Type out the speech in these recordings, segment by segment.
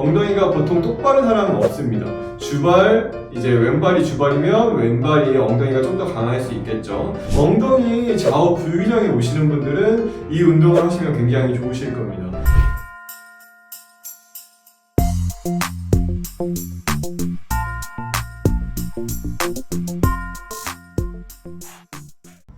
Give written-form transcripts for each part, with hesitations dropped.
엉덩이가 보통 똑바른 사람은 없습니다. 주발, 이제 왼발이 주발이면 왼발이 엉덩이가 좀 더 강할 수 있겠죠. 엉덩이 좌우 불균형이 오시는 분들은 이 운동을 하시면 굉장히 좋으실 겁니다.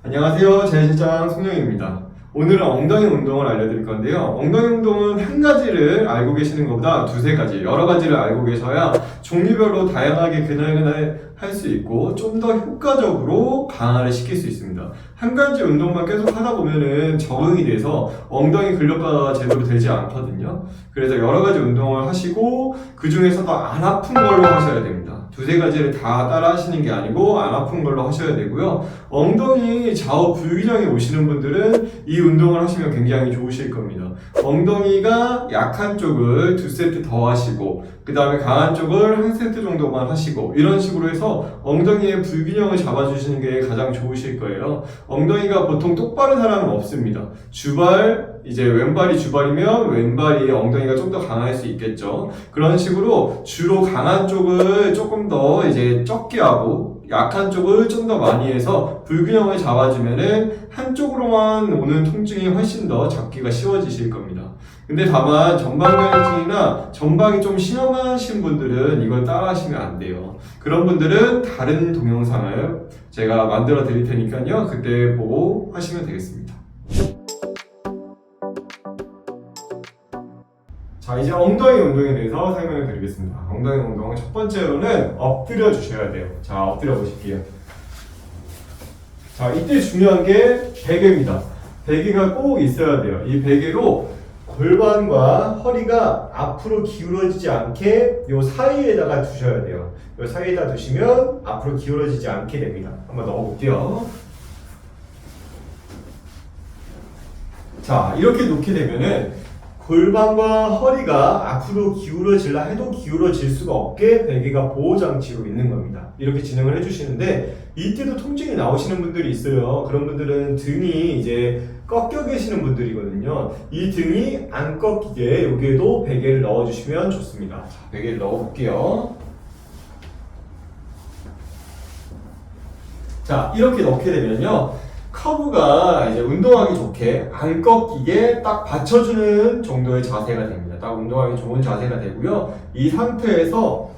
안녕하세요, 제일실장 송영입니다. 오늘은 엉덩이 운동을 알려드릴 건데요. 엉덩이 운동은 한 가지를 알고 계시는 것보다 두세 가지, 여러 가지를 알고 계셔야 종류별로 다양하게 그날그날 할 수 있고 좀 더 효과적으로 강화를 시킬 수 있습니다. 한 가지 운동만 계속 하다 보면은 적응이 돼서 엉덩이 근력화가 제대로 되지 않거든요. 그래서 여러 가지 운동을 하시고 그 중에서도 안 아픈 걸로 하셔야 됩니다. 두세 가지를 다 따라 하시는 게 아니고 안 아픈 걸로 하셔야 되고요. 엉덩이 좌우 불균형이 오시는 분들은 이 운동을 하시면 굉장히 좋으실 겁니다. 엉덩이가 약한 쪽을 2세트 더 하시고 그 다음에 강한 쪽을 1세트 정도만 하시고 이런 식으로 해서 엉덩이의 불균형을 잡아주시는 게 가장 좋으실 거예요. 엉덩이가 보통 똑바른 사람은 없습니다. 주발, 이제 왼발이 주발이면 왼발이 엉덩이가 좀 더 강할 수 있겠죠. 그런 식으로 주로 강한 쪽을 조금 더 이제 적게 하고 약한 쪽을 좀 더 많이 해서 불균형을 잡아주면은 한쪽으로만 오는 통증이 훨씬 더 잡기가 쉬워지실 겁니다. 근데 다만 전방경직이나 전방이 좀 심하신 분들은 이걸 따라 하시면 안 돼요. 그런 분들은 다른 동영상을 제가 만들어 드릴 테니까요. 그때 보고 하시면 되겠습니다. 자, 이제 엉덩이 운동에 대해서 설명을 드리겠습니다. 엉덩이 운동은 첫 번째로는 엎드려 주셔야 돼요. 자, 엎드려 보실게요. 자, 이때 중요한 게 베개입니다. 베개가 꼭 있어야 돼요. 이 베개로 골반과 허리가 앞으로 기울어지지 않게 요 사이에다가 두셔야 돼요. 요 사이에다 두시면 앞으로 기울어지지 않게 됩니다. 한번 넣어볼게요. 자, 이렇게 놓게 되면은 골반과 허리가 앞으로 기울어질라 해도 기울어질 수가 없게 베개가 보호장치로 있는 겁니다. 이렇게 진행을 해주시는데 이때도 통증이 나오시는 분들이 있어요. 그런 분들은 등이 이제 꺾여 계시는 분들이거든요. 이 등이 안 꺾이게 여기에도 베개를 넣어주시면 좋습니다. 자, 베개를 넣어볼게요. 자, 이렇게 넣게 되면요. 커브가 이제 운동하기 좋게 안 꺾이게 딱 받쳐주는 정도의 자세가 됩니다. 딱 운동하기 좋은 자세가 되고요. 이 상태에서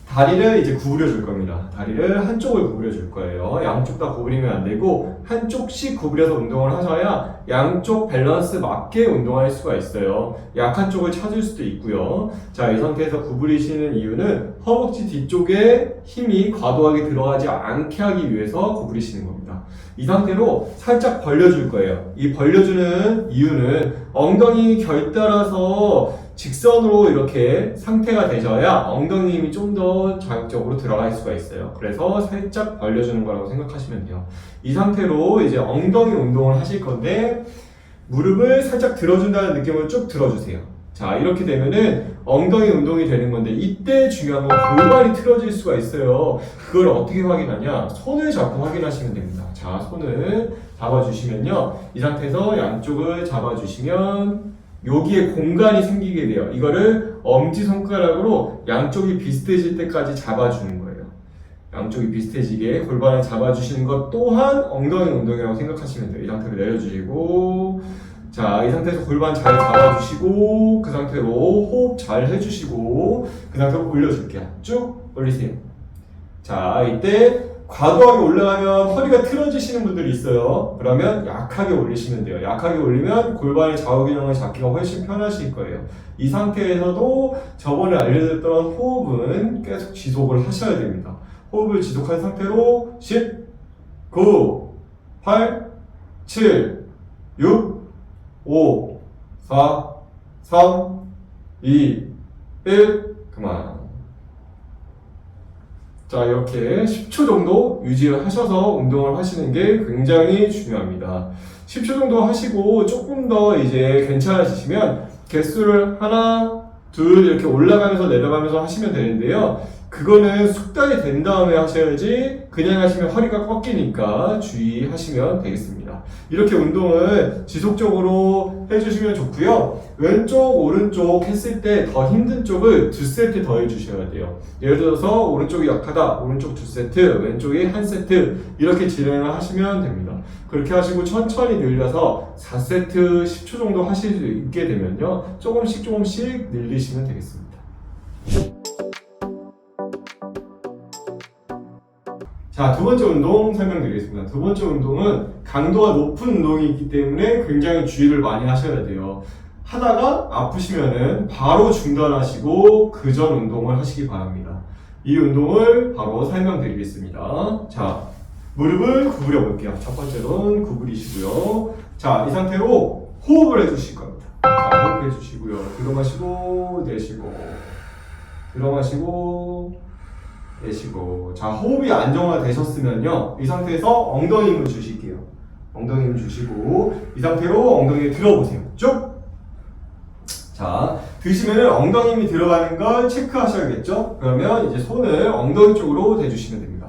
다리를 이제 구부려 줄 겁니다. 다리를 한쪽을 구부려 줄 거예요. 양쪽 다 구부리면 안 되고 한쪽씩 구부려서 운동을 하셔야 양쪽 밸런스 맞게 운동할 수가 있어요. 약한 쪽을 찾을 수도 있고요. 자, 이 상태에서 구부리시는 이유는 허벅지 뒤쪽에 힘이 과도하게 들어가지 않게 하기 위해서 구부리시는 겁니다. 이 상태로 살짝 벌려줄 거예요. 이 벌려주는 이유는 엉덩이 결 따라서 직선으로 이렇게 상태가 되셔야 엉덩이 힘이 좀 더 자극적으로 들어갈 수가 있어요. 그래서 살짝 벌려주는 거라고 생각하시면 돼요. 이 상태로 이제 엉덩이 운동을 하실 건데 무릎을 살짝 들어준다는 느낌으로 쭉 들어주세요. 자, 이렇게 되면은 엉덩이 운동이 되는 건데 이때 중요한 건 골반이 틀어질 수가 있어요. 그걸 어떻게 확인하냐? 손을 잡고 확인하시면 됩니다. 자, 손을 잡아주시면요. 이 상태에서 양쪽을 잡아주시면 여기에 공간이 생기게 돼요. 이거를 엄지손가락으로 양쪽이 비슷해질 때까지 잡아주는 거예요. 양쪽이 비슷해지게 골반을 잡아주시는 것 또한 엉덩이 운동이라고 생각하시면 돼요. 이 상태로 내려주시고 자, 이 상태에서 골반 잘 잡아주시고 그 상태로 호흡 잘 해주시고 그 상태로 올려줄게요. 쭉 올리세요. 자, 이때 과도하게 올라가면 허리가 틀어지시는 분들이 있어요. 그러면 약하게 올리시면 돼요. 약하게 올리면 골반의 좌우균형을 잡기가 훨씬 편하실 거예요. 이 상태에서도 저번에 알려드렸던 호흡은 계속 지속을 하셔야 됩니다. 호흡을 지속한 상태로 10, 9, 8, 7, 6, 5, 4, 3, 2, 1, 그만. 자, 이렇게 10초 정도 유지를 하셔서 운동을 하시는 게 굉장히 중요합니다. 10초 정도 하시고 조금 더 이제 괜찮아지시면 개수를 하나, 둘 이렇게 올라가면서 내려가면서 하시면 되는데요. 그거는 숙달이 된 다음에 하셔야지 그냥 하시면 허리가 꺾이니까 주의하시면 되겠습니다. 이렇게 운동을 지속적으로 해주시면 좋고요. 왼쪽, 오른쪽 했을 때 더 힘든 쪽을 2세트 더 해주셔야 돼요. 예를 들어서 오른쪽이 약하다, 오른쪽 2세트, 왼쪽이 1세트 이렇게 진행을 하시면 됩니다. 그렇게 하시고 천천히 늘려서 4세트 10초 정도 하실 수 있게 되면요. 조금씩 늘리시면 되겠습니다. 자, 두 번째 운동 설명드리겠습니다. 두 번째 운동은 강도가 높은 운동이기 때문에 굉장히 주의를 많이 하셔야 돼요. 하다가 아프시면은 바로 중단하시고 그 전 운동을 하시기 바랍니다. 이 운동을 바로 설명드리겠습니다. 자, 무릎을 구부려 볼게요. 첫 번째로는 구부리시고요. 자, 이 상태로 호흡을 해주실 겁니다. 자, 호흡해 주시고요. 들어마시고 내쉬고, 들어마시고 내쉬고. 자, 호흡이 안정화되셨으면요, 이 상태에서 엉덩이 힘을 주실게요. 엉덩이 힘을 주시고 이 상태로 엉덩이를 들어보세요. 쭉. 자, 드시면은 엉덩이 힘이 들어가는 걸 체크하셔야겠죠? 그러면 이제 손을 엉덩이 쪽으로 대주시면 됩니다.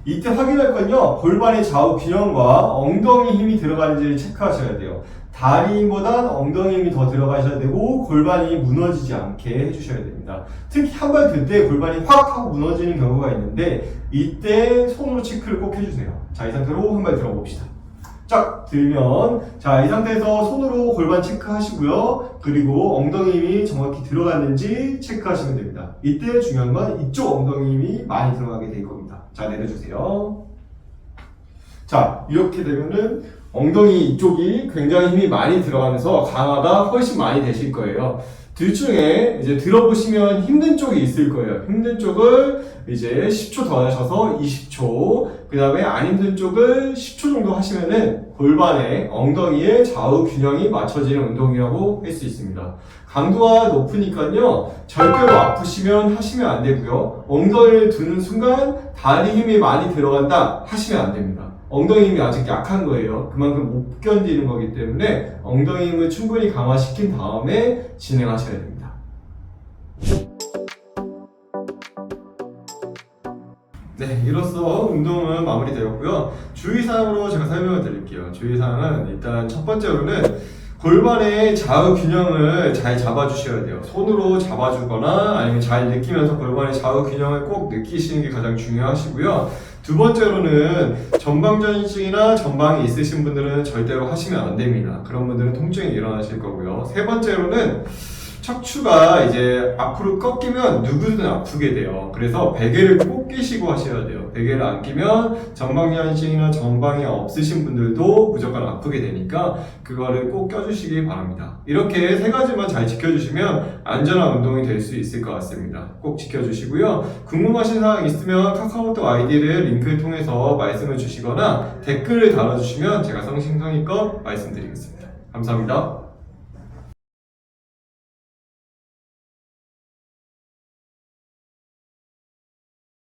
이때 확인할 건요, 골반의 좌우 균형과 엉덩이 힘이 들어가는지를 체크하셔야 돼요. 다리 힘보단 엉덩이 힘이 더 들어가셔야 되고 골반이 무너지지 않게 해주셔야 됩니다. 특히 한 발 들 때 골반이 확 하고 무너지는 경우가 있는데 이때 손으로 체크를 꼭 해주세요. 자, 이 상태로 한 발 들어봅시다. 쫙 들면, 자, 이 상태에서 손으로 골반 체크하시고요. 그리고 엉덩이 힘이 정확히 들어갔는지 체크하시면 됩니다. 이때 중요한 건 이쪽 엉덩이 힘이 많이 들어가게 될 겁니다. 자, 내려주세요. 자, 이렇게 되면은 엉덩이 이쪽이 굉장히 힘이 많이 들어가면서 강화가 훨씬 많이 되실 거예요. 둘 중에 이제 들어보시면 힘든 쪽이 있을 거예요. 힘든 쪽을 이제 10초 더 하셔서 20초, 그 다음에 안 힘든 쪽을 10초 정도 하시면은 골반에 엉덩이의 좌우 균형이 맞춰지는 운동이라고 할 수 있습니다. 강도가 높으니까요, 절대로 아프시면 하시면 안 되고요. 엉덩이를 두는 순간 다리 힘이 많이 들어간다 하시면 안 됩니다. 엉덩이 힘이 아직 약한 거예요. 그만큼 못 견디는 거기 때문에 엉덩이 힘을 충분히 강화시킨 다음에 진행하셔야 됩니다. 네, 이로써 운동은 마무리되었고요. 주의사항으로 제가 설명을 드릴게요. 주의사항은 일단 첫 번째로는 골반의 좌우 균형을 잘 잡아주셔야 돼요. 손으로 잡아주거나 아니면 잘 느끼면서 골반의 좌우 균형을 꼭 느끼시는 게 가장 중요하시고요. 두 번째로는 전방전신이나 전방이 있으신 분들은 절대로 하시면 안 됩니다. 그런 분들은 통증이 일어나실 거고요. 세 번째로는 척추가 이제 앞으로 꺾이면 누구든 아프게 돼요. 그래서 베개를 꼭 끼시고 하셔야 돼요. 베개를 안 끼면 전방전신이나 전방이 없으신 분들도 무조건 아프게 되니까 그거를 꼭 껴주시기 바랍니다. 이렇게 세 가지만 잘 지켜주시면 안전한 운동이 될 수 있을 것 같습니다. 꼭 지켜주시고요. 궁금하신 사항 있으면 카카오톡 아이디를 링크를 통해서 말씀을 주시거나 댓글을 달아주시면 제가 성심성의껏 말씀드리겠습니다. 감사합니다.